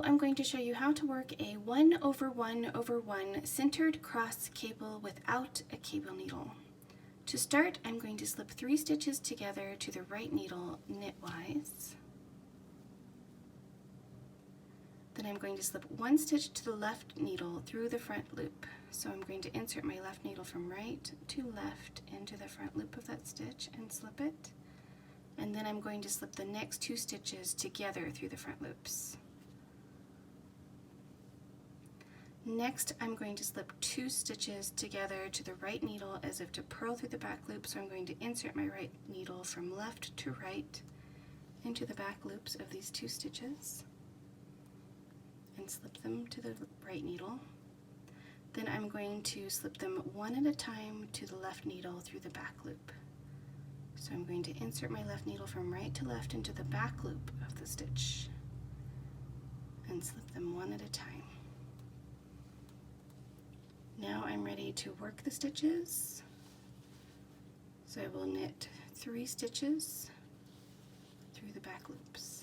I'm going to show you how to work a 1 over 1 over 1 centered cross cable without a cable needle. To start, I'm going to slip 3 stitches together to the right needle knitwise. Then I'm going to slip 1 stitch to the left needle through the front loop. So I'm going to insert my left needle from right to left into the front loop of that stitch and slip it. And then I'm going to slip the next 2 stitches together through the front loops. Next, I'm going to slip 2 stitches together to the right needle as if to purl through the back loop, so I'm going to insert my right needle from left to right into the back loops of these 2 stitches and slip them to the right needle. Then I'm going to slip them one at a time to the left needle through the back loop. So I'm going to insert my left needle from right to left into the back loop of the stitch and slip them one at a time. Now I'm ready to work the stitches. So I will knit 3 stitches through the back loops.